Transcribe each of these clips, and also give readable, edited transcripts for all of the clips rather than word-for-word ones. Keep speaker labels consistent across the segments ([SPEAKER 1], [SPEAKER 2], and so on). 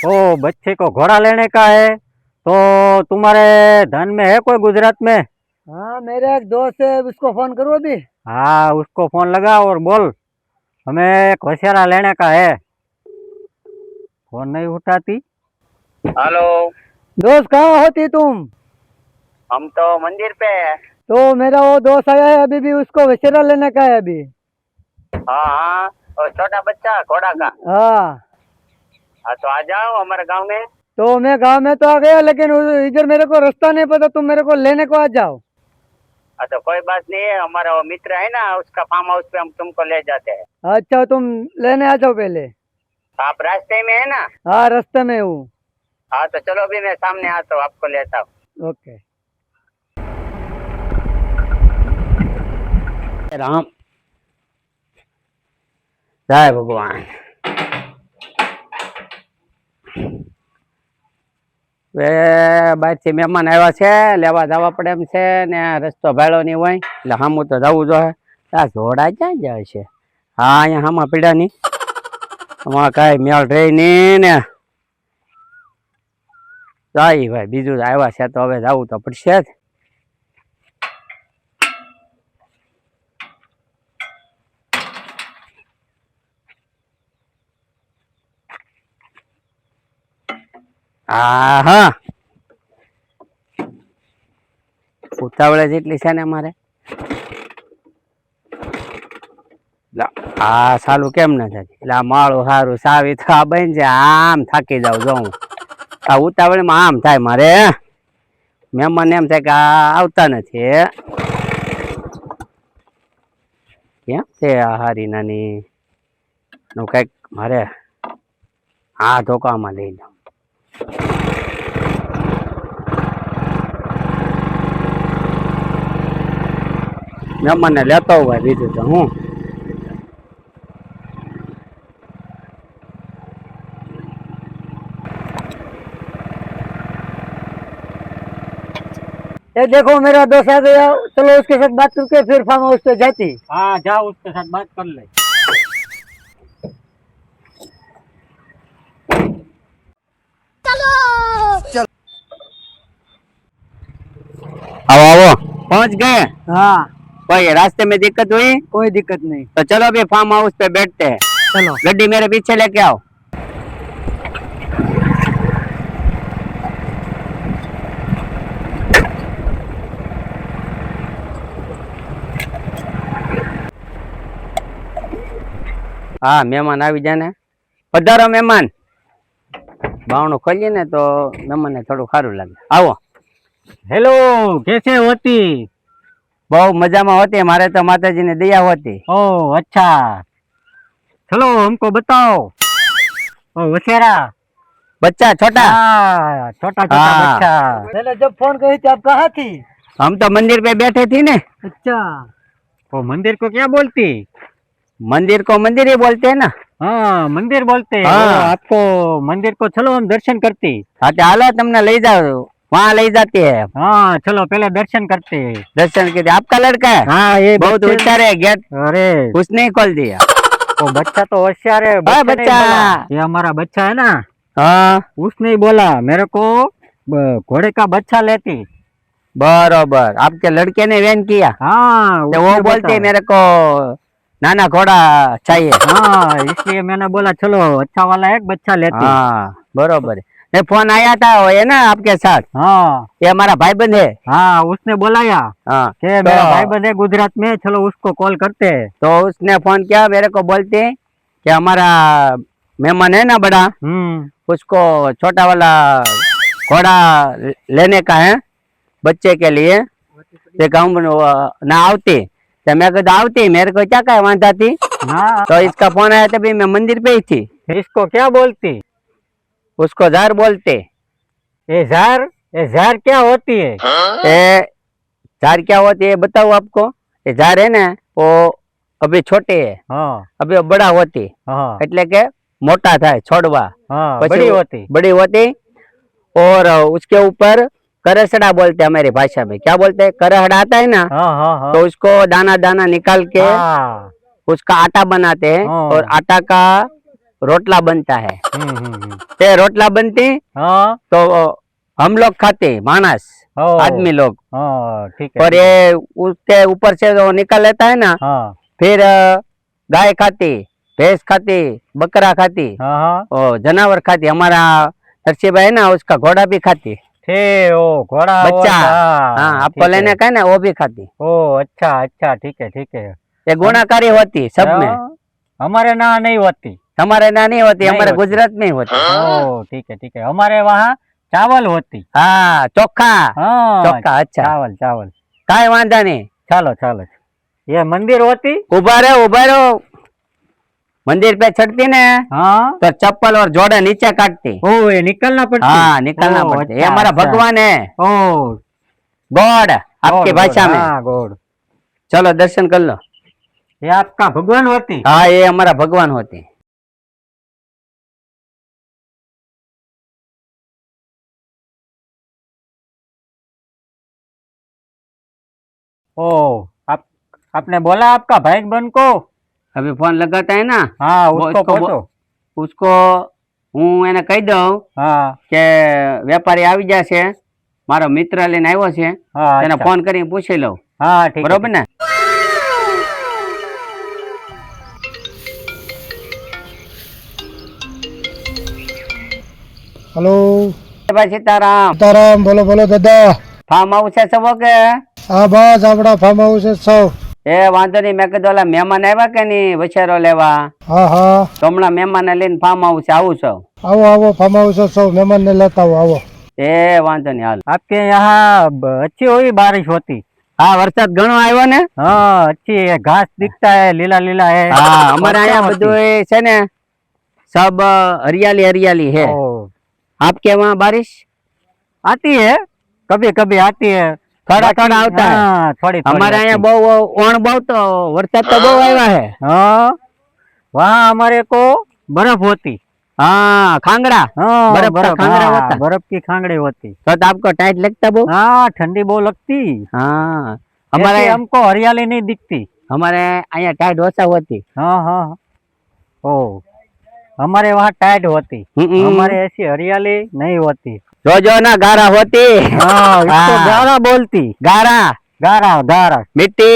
[SPEAKER 1] तो बच्चे को घोड़ा लेने का है, तो तुम्हारे धन में है कोई गुजरात में?
[SPEAKER 2] हाँ, मेरा एक दोस्त है, उसको फोन करो अभी।
[SPEAKER 1] हाँ, उसको फोन लगा और बोल हमें एक वसेरा लेने का है। फोन नहीं उठाती।
[SPEAKER 3] हेलो।
[SPEAKER 2] दोस्त कहाँ होती तुम?
[SPEAKER 3] हम तो मंदिर पे है।
[SPEAKER 2] तो मेरा वो दोस्त आया है अभी भी, उसको वसेरा लेने का है अभी।
[SPEAKER 3] हाँ हाँ, और छोटा बच्चा घोड़ा का।
[SPEAKER 2] हाँ,
[SPEAKER 3] हाँ तो आ जाओ हमारे गांव में।
[SPEAKER 2] तो मैं गांव में तो आ गया, लेकिन इधर मेरे को रास्ता नहीं पता, तुम मेरे को लेने को आ जाओ।
[SPEAKER 3] हाँ तो कोई बात नहीं है, हमारा वो मित्र है ना, उसका फार्म हाउस पे हम तुमको ले जाते हैं।
[SPEAKER 2] अच्छा, तुम लेने आ जाओ पहले।
[SPEAKER 3] आप रास्ते में है ना?
[SPEAKER 2] हाँ, रास्ते में हूँ।
[SPEAKER 3] हाँ तो चलो, अभी मैं सामने आता हूँ, आपको लेता हूँ।
[SPEAKER 2] ओके।
[SPEAKER 1] राम जय भगवान। બહારથી મહેમાન આવ્યા છે, લેવા જવા પડે એમ છે ને રસ્તો ભાડો નહીં હોય એટલે સામું તો જવું જોઈએ. આ ઘોડા ક્યાં જાય છે? હા, અહીંયા સામા પીડા નહીં, આમાં કાંઈ મેળ રહી નહીં ને. જાય ભાઈ, બીજું આવ્યા છે તો હવે જવું તો પડશે જ. હા હા, ઉતાવળે જેટલી છે ને મારે. આ સાલું કેમ ના થાય? એટલે આ માળું સારું સાવી તો આ બન છે, આમ થાકી જાવ જો હું. આ ઉતાવળમાં આમ થાય મારે. મહેમાન એમ થાય કે આ આવતા નથી. કેમ છે આ હારી નાની નું કઈક મારે આ ધોકામાં લઈ જાઉં. મહેમાનને લેતો હોય બીજું તો હું.
[SPEAKER 2] ये देखो मेरा दोस्त आ गया, चलो उसके साथ बात करके फिर फार्म हाउस पे जाती।
[SPEAKER 1] हाँ जाओ, उसके साथ बात कर ले. आओ आओ, पहुंच गए?
[SPEAKER 2] हाँ,
[SPEAKER 1] कोई रास्ते में दिक्कत हुई?
[SPEAKER 2] कोई दिक्कत नहीं।
[SPEAKER 1] तो चलो अभी फार्म हाउस पे बैठते हैं.
[SPEAKER 2] चलो।
[SPEAKER 1] गड्डी मेरे पीछे लेके आओ. हाँ, मेहमान આવી જાય ને. પધારો મહેમાન. બાવણું ખોલીએ ને તો મહેમાનને થોડું સારું લાગે. આવો. हेलो, कैसे होती? बहुत मजा में होती, हमारे तो माता जी ने दिया होती. ओह अच्छा, चलो हमको बताओ. ओ वसेरा बच्चा छोटा. हाँ, छोटा छोटा बच्चा.
[SPEAKER 2] मैंने जब फोन करी थी, आप कहाँ थी?
[SPEAKER 1] हम तो मंदिर पे बैठे थी ने.
[SPEAKER 2] अच्छा,
[SPEAKER 1] वो मंदिर को क्या बोलती? मंदिर को मंदिर ही बोलते हैं ना. हाँ, मंदिर बोलते हैं. हाँ, आपको मंदिर को चलो हम दर्शन करती. हाँ तो हालो, तुमने ले जाओ, वहाँ ले जाती है. हाँ चलो, पहले दर्शन करते हैं. दर्शन करते. आपका लड़का है? हाँ, ये बहुत होशियार है. गेट अरे उसने ही खोल दिया. तो बच्चा तो होशियार है. बच्चा ये हमारा बच्चा है ना. हाँ, उसने ही बोला मेरे को घोड़े का बच्चा लेती. बरोबर, आपके लड़के ने वैन किया. हाँ, तो वो बोलते मेरे को नाना घोड़ा चाहिए. हाँ, इसलिए मैंने बोला चलो अच्छा वाला एक बच्चा लेते. हाँ बरोबर है. नहीं, फोन आया था वो है ना आपके साथ. हाँ, ये हमारा भाईबंद है. हाँ, उसने बुलाया. हाँ, कि मेरा भाईबंद है गुजरात में, चलो उसको कॉल करते हैं. तो उसने फोन किया, मेरे को बोलते हैं कि हमारा मेहमान है ना बड़ा, उसको छोटा वाला घोड़ा लेने का है बच्चे के लिए. ना आवती तो मैं कहता आवती, मेरे को क्या कहा वांधा थी. हाँ, तो इसका फोन आया तभी मैं मंदिर पे ही थी. इसको क्या बोलती? उसको जार बोलते. ये जार क्या होती है? ये जार क्या होती है बताओ आपको. ये जार है ना, वो अभी छोटे है. हाँ, अभी वो बड़ा होती. हाँ, એટલે કે મોટા થાય છોડવા. हाँ, बड़ी होती और उसके ऊपर करसड़ा बोलते हैं हमारी भाषा में. क्या बोलते हैं? करहड़ा आता है ना. हाँ, तो उसको दाना दाना निकाल के उसका आटा बनाते हैं. और आटा का रोटला बनता है
[SPEAKER 2] हम्म।
[SPEAKER 1] ते रोटला बनती
[SPEAKER 2] हाँ
[SPEAKER 1] तो हम लोग खाते मानस
[SPEAKER 2] ओ,
[SPEAKER 1] आदमी लोग
[SPEAKER 2] हाँ ठीक है
[SPEAKER 1] और ये उसके ऊपर से जो निकल लेता है ना
[SPEAKER 2] हाँ
[SPEAKER 1] फिर गाय खाती भैंस खाती बकरा खाती
[SPEAKER 2] हाँ हाँ
[SPEAKER 1] और जानवर खाती हमारा नरसिंह भाई है ना उसका घोड़ा भी खाती
[SPEAKER 2] थे ओ घोड़ा
[SPEAKER 1] बच्चा
[SPEAKER 2] हाँ
[SPEAKER 1] हाँ आपको
[SPEAKER 2] ठीक है।
[SPEAKER 1] लेने का है ना वो भी खाती
[SPEAKER 2] ओ अच्छा अच्छा ठीक है
[SPEAKER 1] ये गुणाकारी होती सब में
[SPEAKER 2] हाँ, हमारे यहाँ नहीं होती
[SPEAKER 1] हमारे यहाँ नहीं होती
[SPEAKER 2] नहीं
[SPEAKER 1] हमारे
[SPEAKER 2] होती।
[SPEAKER 1] गुजरात में ही होती
[SPEAKER 2] ओ ठीक है हमारे वहाँ चावल होती
[SPEAKER 1] हाँ चोखा
[SPEAKER 2] हाँ
[SPEAKER 1] चोखा अच्छा
[SPEAKER 2] चावल
[SPEAKER 1] काय वांधा नहीं
[SPEAKER 2] ચાલો ये मंदिर होती
[SPEAKER 1] उभा रहो मंदिर पे चढ़ती ने
[SPEAKER 2] हाँ
[SPEAKER 1] तो चप्पल और जोड़े नीचे काटती
[SPEAKER 2] ओ ये निकलना पड़ती
[SPEAKER 1] हाँ निकलना
[SPEAKER 2] ओ,
[SPEAKER 1] पड़ता है ये
[SPEAKER 2] अच्छा,
[SPEAKER 1] हमारा
[SPEAKER 2] अच्छा।
[SPEAKER 1] भगवान है
[SPEAKER 2] ओ
[SPEAKER 1] गॉड आपकी
[SPEAKER 2] गोड,
[SPEAKER 1] भाषा
[SPEAKER 2] गोड,
[SPEAKER 1] में
[SPEAKER 2] हाँ गोड
[SPEAKER 1] चलो दर्शन कर लो
[SPEAKER 2] ये आपका भगवान होती
[SPEAKER 1] हाँ ये हमारा भगवान होते
[SPEAKER 2] ओ आप आपने बोला आपका भाई बहन को
[SPEAKER 1] अभी फोन लगाता है ना
[SPEAKER 2] हाँ
[SPEAKER 1] वो
[SPEAKER 2] उसको
[SPEAKER 1] इसको
[SPEAKER 2] पूछो
[SPEAKER 1] उसको હું એને કહી દઉં
[SPEAKER 2] हाँ
[SPEAKER 1] કે વેપારી આવી જશે મારો મિત્ર લઈને આવ્યો છે
[SPEAKER 2] हाँ
[SPEAKER 1] તેને
[SPEAKER 2] अच्छा।
[SPEAKER 1] ફોન કરીને પૂછી લઉં
[SPEAKER 2] हाँ ठीक है
[SPEAKER 1] બરોબર ને
[SPEAKER 4] हेलो
[SPEAKER 1] ભાઈ સીતારામ
[SPEAKER 4] सीताराम बोलो बोलो दादा
[SPEAKER 1] ફાર્મ હાઉસ છે સવો કે
[SPEAKER 4] हाँ बस अपना फार्म हाउस है सौ
[SPEAKER 1] એ વાંધો નહીં મેં કીધું ઓલા મહેમાન આવ્યા કે નહીં વછેરો લેવા
[SPEAKER 4] हाँ हाँ
[SPEAKER 1] તો હમણાં મહેમાનને લઈને ફાર્મ હાઉસ આવું છું
[SPEAKER 4] आओ आओ फार्म हाउस है सौ मेहमान ने लेता हूँ आओ
[SPEAKER 1] એ વાંધો નહીં હાલ
[SPEAKER 2] आपके यहाँ अच्छी हुई बारिश होती
[SPEAKER 1] હા વરસાદ ઘણો આવ્યો ને
[SPEAKER 2] हाँ अच्छी है घास दिखता है लीला लीला है
[SPEAKER 1] હા અમારે
[SPEAKER 2] वर्षा
[SPEAKER 1] અહીંયા
[SPEAKER 2] होती।
[SPEAKER 1] બધું એ છે ને सब हरियाली हरियाली है
[SPEAKER 2] ओ,
[SPEAKER 1] आपके वहाँ बारिश
[SPEAKER 2] आती है कभी कभी आती है
[SPEAKER 1] थोड़ा
[SPEAKER 2] बाकी-
[SPEAKER 1] थोड़ा होता है
[SPEAKER 2] हाँ, थोड़ी
[SPEAKER 1] हमारे यहाँ
[SPEAKER 2] आती।
[SPEAKER 1] बहु ओण बहु तो वरसाद तो बहु आया है
[SPEAKER 2] हाँ वहाँ हमारे को बर्फ होती
[SPEAKER 1] हाँ खांगड़ा
[SPEAKER 2] हाँ
[SPEAKER 1] बर्फ का खांगड़ा
[SPEAKER 2] हाँ,
[SPEAKER 1] होता।
[SPEAKER 2] बर्फ की खांगड़ी होती
[SPEAKER 1] तो आपको टाइट लगता बहु
[SPEAKER 2] हाँ ठंडी बहुत लगती
[SPEAKER 1] हाँ
[SPEAKER 2] हमारे
[SPEAKER 1] हमारे
[SPEAKER 2] हमको हरियाली नहीं दिखती
[SPEAKER 1] हमारे यहाँ टाइट ओछा होती
[SPEAKER 2] हाँ हाँ ओ हमारे वहाँ टाइट होती हमारे ऐसी हरियाली नहीं होती
[SPEAKER 1] जो जो ना गारा होती
[SPEAKER 2] हाँ इसको
[SPEAKER 1] हाँ।
[SPEAKER 2] गारा बोलती
[SPEAKER 1] गारा
[SPEAKER 2] गारा गारा
[SPEAKER 1] मिट्टी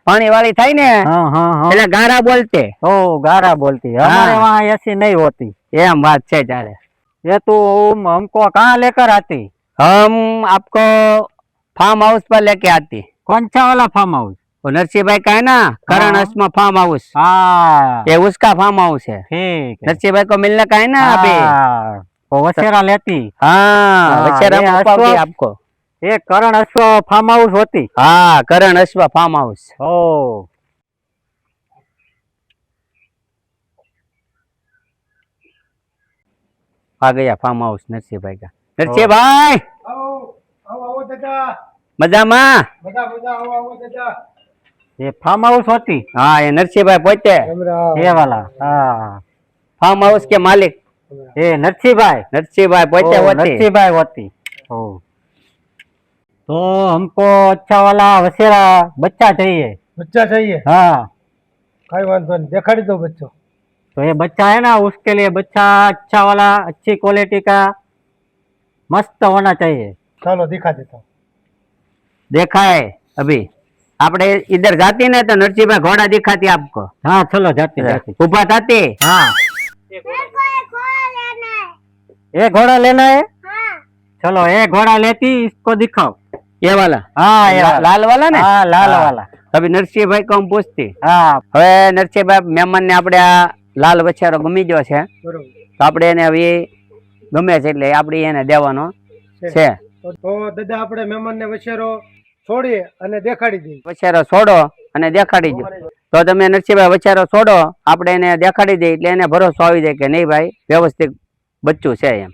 [SPEAKER 1] पानी वाली थाई ने
[SPEAKER 2] हाँ हाँ हाँ
[SPEAKER 1] એટલે ગારા બોલતે
[SPEAKER 2] ओ गारा बोलती हमारे
[SPEAKER 1] हाँ।
[SPEAKER 2] वहाँ ऐसी नहीं होती
[SPEAKER 1] એમ વાત છે તારે
[SPEAKER 2] ये तो हमको कहाँ लेकर आती
[SPEAKER 1] हम आपको फार्म हाउस पर लेके आती
[SPEAKER 2] कौन सा वाला फार्म हाउस
[SPEAKER 1] वो नरसिंह भाई का है ना करण
[SPEAKER 2] हाँ।
[SPEAKER 1] अस्मा फार्म हाउस
[SPEAKER 2] हाँ
[SPEAKER 1] ये उसका फार्म हाउस है
[SPEAKER 2] ठीक है
[SPEAKER 1] नरसिंह भाई को मिलने का है ना अभी
[SPEAKER 2] हाँ, वो वसेरा लेती
[SPEAKER 1] हाँ
[SPEAKER 2] हाँ,
[SPEAKER 1] वचेरा
[SPEAKER 2] ये
[SPEAKER 1] में उपावती
[SPEAKER 2] अश्व-
[SPEAKER 1] आपको
[SPEAKER 2] ये करण अश्व फार्म हाउस होती
[SPEAKER 1] हाँ करण अस्मा फार्म हाउस
[SPEAKER 2] ओ
[SPEAKER 1] आ गया फार्म हाउस नरसिंह भाई का नरसिंह भाई
[SPEAKER 4] आओ आओ आओ दादा
[SPEAKER 1] मजा में
[SPEAKER 4] बता बता आओ आओ दादा
[SPEAKER 2] ये फार्म हाउस होती
[SPEAKER 1] हाँ ये नरसिंह भाई पोते
[SPEAKER 4] हमरा
[SPEAKER 2] ये वाला हाँ
[SPEAKER 1] फार्म हाउस के मालिक
[SPEAKER 2] ये नरसिंह भाई
[SPEAKER 1] नरसिंह भाई पोते
[SPEAKER 2] ओ,
[SPEAKER 1] होते
[SPEAKER 2] नरसिंह भाई होती ओ तो हमको अच्छा वाला वसेरा बच्चा चाहिए
[SPEAKER 4] बच्चा चाहिए
[SPEAKER 2] हाँ
[SPEAKER 4] कई वांधो नहीं दिखाड़ी दो बच्चों
[SPEAKER 2] तो ये बच्चा है ना उसके लिए बच्चा अच्छा वाला अच्छी क्वालिटी का मस्त होना चाहिए
[SPEAKER 4] चलो दिखा देता हूँ
[SPEAKER 1] देखा है अभी आपने इधर जाती ना तो नरसिंह भाई घोड़ा दिखाती आपको
[SPEAKER 2] हाँ चलो जाते जाते
[SPEAKER 1] ऊपर जाती
[SPEAKER 2] हाँ ये घोड़ा लेना है चलो ये घोड़ा लेती इसको दिखाओ
[SPEAKER 1] ये वाला
[SPEAKER 2] हाँ ये वाला।
[SPEAKER 1] लाल वाला ने
[SPEAKER 2] हाँ लाल
[SPEAKER 1] हाँ।
[SPEAKER 2] वाला
[SPEAKER 1] अभी नरसिंह भाई को हम पूछती
[SPEAKER 2] हाँ
[SPEAKER 1] હવે નરસિંહભાઈ મહેમાન ને આપણે આ લાલ વછેરો ગમી ગયો છે
[SPEAKER 4] बरोबर
[SPEAKER 1] તો આપણે એને હવે ગમે છે એટલે આપણે એને દેવાનો છે
[SPEAKER 4] तो दादा अपने मेहमान ने वछेरो छोड़िए અને દેખાડી દી
[SPEAKER 1] વછેરો છોડો અને દેખાડી દો તો તમે નરસિંહભાઈ વછેરો છોડો આપણે એને દેખાડી દઈએ એટલે એને ભરોસો આવી જાય કે નહીં ભાઈ વ્યવસ્થિત બચ્ચું છે એમ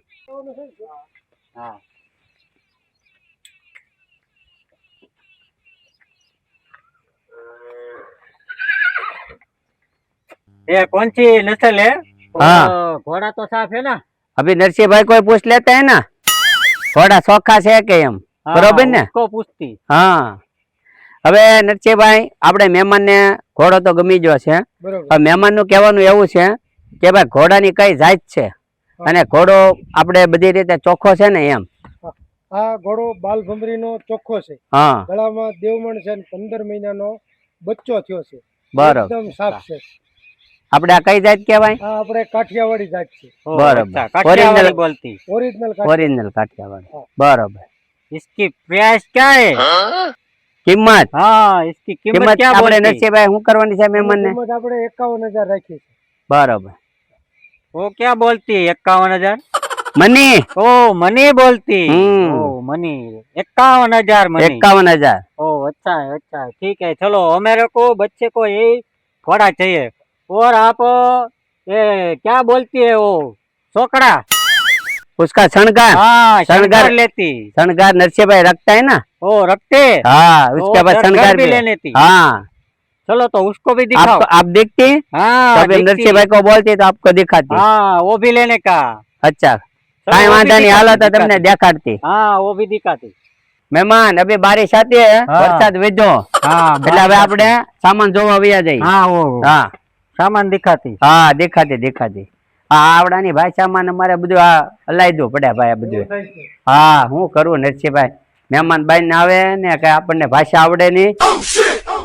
[SPEAKER 2] ये कौन सी नस्ल है
[SPEAKER 1] हाँ।
[SPEAKER 2] वो घोड़ा तो साफ है ना
[SPEAKER 1] अभी नरसिंहभाई कोई पूछ लेते हैं ना थोड़ा ચોખ્ખા છે કે એમ બરોબર ને
[SPEAKER 2] उसको पूछती
[SPEAKER 1] હા હવે નરસિંહભાઈ આપણે મહેમાનને ઘોડો તો ગમી ગયો છે
[SPEAKER 4] બરોબર
[SPEAKER 1] હવે મહેમાનનું કહેવાનું એવું છે કે ભાઈ ઘોડાની કઈ જાત છે અને ઘોડો આપણે બધી રીતે ચોખ્ખો છે ને એમ.
[SPEAKER 4] આ ઘોડો બાલભમરીનો ચોખ્ખો છે,
[SPEAKER 1] હા
[SPEAKER 4] ગળામાં દેવમણ છે, 15 મહિનાનો બચ્ચો થયો છે,
[SPEAKER 1] બરોબર.
[SPEAKER 4] એકદમ સાફ છે.
[SPEAKER 1] આપણે આ કઈ જાત કહેવાય?
[SPEAKER 4] આ આપણે કાઠિયાવાડી જાત છે,
[SPEAKER 1] બરોબર.
[SPEAKER 2] अच्छा, काठियावाड़ी
[SPEAKER 1] ओरिजिनल
[SPEAKER 2] बोलती।
[SPEAKER 4] ઓરિજિનલ
[SPEAKER 1] ओरिजिनल काठियावाड़ी बरोबर।
[SPEAKER 2] इसकी प्राइस क्या है?
[SPEAKER 1] કિંમત
[SPEAKER 2] हाँ, इसकी कीमत
[SPEAKER 1] કિંમત
[SPEAKER 2] क्या
[SPEAKER 1] આપણે
[SPEAKER 2] बोलती?
[SPEAKER 1] નરસિંહભાઈ શું કરવાની છે મહેમાન ને?
[SPEAKER 4] કિંમત આપણે 51,000 રાખી છે.
[SPEAKER 1] બરોબર।
[SPEAKER 2] वो क्या बोलती है? 51,000।
[SPEAKER 1] મની
[SPEAKER 2] ओ मनी बोलती।
[SPEAKER 1] हम्म।
[SPEAKER 2] ओ मनी 51,000 मनी।
[SPEAKER 1] 51,000।
[SPEAKER 2] ओ अच्छा है, अच्छा है, ठीक है। चलो हमारे को बच्चे को यही घोड़ा चाहिए। और आप ये क्या बोलती है वो सोकड़ा?
[SPEAKER 1] उसका शणगार
[SPEAKER 2] हाँ,
[SPEAKER 1] शणगार
[SPEAKER 2] शणगार लेती।
[SPEAKER 1] शणगार नरसिंहभाई रखता है ना।
[SPEAKER 2] ओ रखते।
[SPEAKER 1] हाँ उसके बाद
[SPEAKER 2] घर
[SPEAKER 1] शणगार
[SPEAKER 2] भी
[SPEAKER 1] भी
[SPEAKER 2] लेने थी।
[SPEAKER 1] हाँ
[SPEAKER 2] चलो तो उसको भी दिखाओ।
[SPEAKER 1] आप देखती
[SPEAKER 2] हाँ
[SPEAKER 1] तभी
[SPEAKER 2] दिखती।
[SPEAKER 1] नरसिंहभाई को बोलती तो आपको दिखाती।
[SPEAKER 2] हाँ वो भी लेने का।
[SPEAKER 1] अच्छा
[SPEAKER 2] चलो,
[SPEAKER 1] काई
[SPEAKER 2] वो भी
[SPEAKER 1] वांधा नहीं,
[SPEAKER 2] दिखाती,
[SPEAKER 1] हालो तो तुमने
[SPEAKER 2] दिखाती।
[SPEAKER 1] देखाड़ती।
[SPEAKER 2] हाँ वो भी दिखाती।
[SPEAKER 1] મહેમાન અભી બારિશ આતી હે,
[SPEAKER 2] હા.
[SPEAKER 1] વરસાદ વેજો
[SPEAKER 2] हाँ
[SPEAKER 1] એટલે હવે આપણે સામાન જોવા વ્યા જઈ।
[SPEAKER 2] हाँ वो
[SPEAKER 1] હા
[SPEAKER 2] सामान दिखाती।
[SPEAKER 1] હા દેખાતી દેખાતી। આ આવડાની ભાષામાં અમારે બધું આ હલાઈદું પડે ભાઈ આ બધું।
[SPEAKER 4] એવું થાય છે.
[SPEAKER 1] હા હું કરું નરસિંહભાઈ, મહેમાન બાઈ ને આવે ને કે આપણને ભાષા આવડે નહીં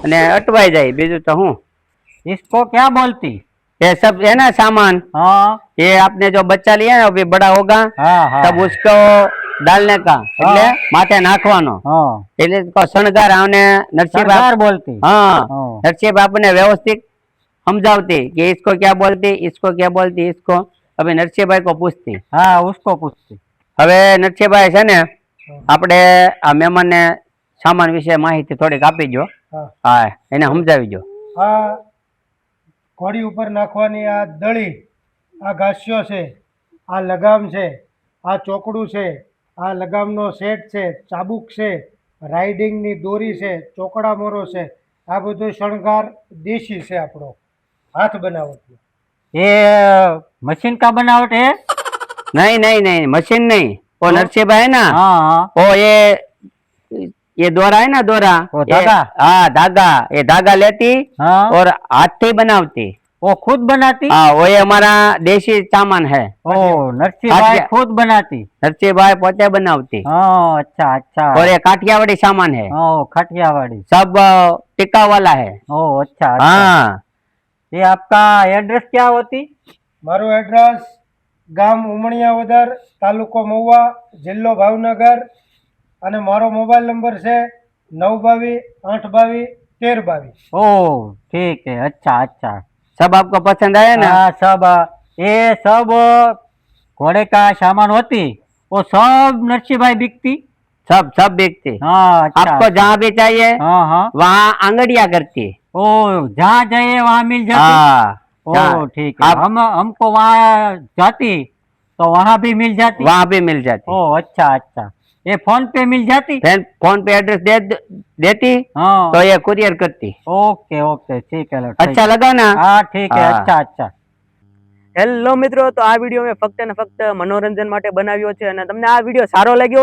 [SPEAKER 1] અને અટવાઈ જાય, બીજું તો હું।
[SPEAKER 2] इसको क्या बोलती?
[SPEAKER 1] ये सब है ना सामान,
[SPEAKER 2] हाँ
[SPEAKER 1] ये आपने जो बच्चा लिया ना अभी बड़ा होगा
[SPEAKER 2] हाँ हाँ
[SPEAKER 1] तब उसको डालने का એટલે માથે નાખવાનો
[SPEAKER 2] हाँ
[SPEAKER 1] એટલે તો શણગાર આવને નરસિંહભાઈ
[SPEAKER 2] सरदार बोलती।
[SPEAKER 1] हाँ
[SPEAKER 2] हाँ।
[SPEAKER 1] नरसिंहभाई આપણને વ્યવસ્થિત समझाती कि इसको क्या बोलती, इसको क्या बोलती, इसको अभी नरसिंहभाई को पूछती।
[SPEAKER 2] हाँ उसको पूछती।
[SPEAKER 1] હવે નરસિંહભાઈ છે ને આપણે આ મહેમાનને સામાન વિશે માહિતી થોડીક આપી દો।
[SPEAKER 4] હા.
[SPEAKER 1] હા એને સમજાવી દો।
[SPEAKER 4] આ ઘોડી ઉપર નાખવાની આ દળી, આ ઘાસ્યો છે, આ લગામ છે, આ ચોકડું છે, આ લગામનો સેટ છે, ચાબુક છે, રાઇડિંગની દોરી છે, ચોકડા મોરો છે, આ બધો શણગાર દેશી છે, આપણો હાથ બનાવટનો।
[SPEAKER 2] ये मशीन का बनावट है?
[SPEAKER 1] नहीं नहीं नहीं मशीन नहीं, वो
[SPEAKER 2] तो?
[SPEAKER 1] नरसिंहभाई है ना
[SPEAKER 2] हाँ हाँ
[SPEAKER 1] वो ये दोरा है ना दोरा,
[SPEAKER 2] वो
[SPEAKER 1] ये-
[SPEAKER 2] धागा?
[SPEAKER 1] हाँ धागा, ये धागा लेती
[SPEAKER 2] हाँ
[SPEAKER 1] और हाथ से बनावती।
[SPEAKER 2] वो खुद बनाती?
[SPEAKER 1] हाँ वो ये हमारा देशी सामान है,
[SPEAKER 2] ओ नरसिंहभाई
[SPEAKER 1] काठिया-
[SPEAKER 2] खुद बनाती।
[SPEAKER 1] नरसिंहभाई पोते बनावती।
[SPEAKER 2] हाँ अच्छा अच्छा।
[SPEAKER 1] और ये काठियावाड़ी सामान है,
[SPEAKER 2] ओ खटियावाड़ी।
[SPEAKER 1] सब टिक्का वाला है।
[SPEAKER 2] ओ अच्छा अच्छा।
[SPEAKER 1] हाँ
[SPEAKER 2] ये आपका एड्रेस क्या होती?
[SPEAKER 4] મારું એડ્રેસ ગામ ઉમણિયાવદર, તાલુકો મહુવા, જિલ્લો ભાવનગર, અને મારો મોબાઈલ નંબર છે 922-822-1322।
[SPEAKER 2] ओ ठीक है, अच्छा अच्छा।
[SPEAKER 1] सब आपको पसंद आया ना?
[SPEAKER 2] हाँ सब ये सब घोड़े का सामान होती, वो सब नरसिंहभाई बिकती।
[SPEAKER 1] सब सब बेचती।
[SPEAKER 2] हाँ अच्छा।
[SPEAKER 1] आपको जहाँ भी चाहिए
[SPEAKER 2] हाँ हाँ।
[SPEAKER 1] वहाँ आंगड़िया करती।
[SPEAKER 2] ओ जहाँ जाइए वहाँ मिल जाती।
[SPEAKER 1] हाँ
[SPEAKER 2] ओ
[SPEAKER 1] जहाँ-
[SPEAKER 2] ठीक है,
[SPEAKER 1] आप-
[SPEAKER 2] हमको वहाँ जाती तो वहाँ भी मिल जाती।
[SPEAKER 1] वहाँ भी मिल जाती।
[SPEAKER 2] ओ अच्छा अच्छा। ये फोन पे मिल जाती?
[SPEAKER 1] फिर फोन पे एड्रेस देती
[SPEAKER 2] हाँ
[SPEAKER 1] तो ये कुरियर करती।
[SPEAKER 2] ओके ओके ठीक है लो, ठीक
[SPEAKER 1] अच्छा
[SPEAKER 2] है।
[SPEAKER 1] लगा ना?
[SPEAKER 2] हाँ ठीक है,
[SPEAKER 1] हाँ।
[SPEAKER 2] अच्छा अच्छा।
[SPEAKER 5] હેલો મિત્રો, તો આ વિડીયો મેં ફક્ત ને ફક્ત મનોરંજન માટે બનાવ્યો છે અને તમને આ વિડીયો સારો લાગ્યો હોય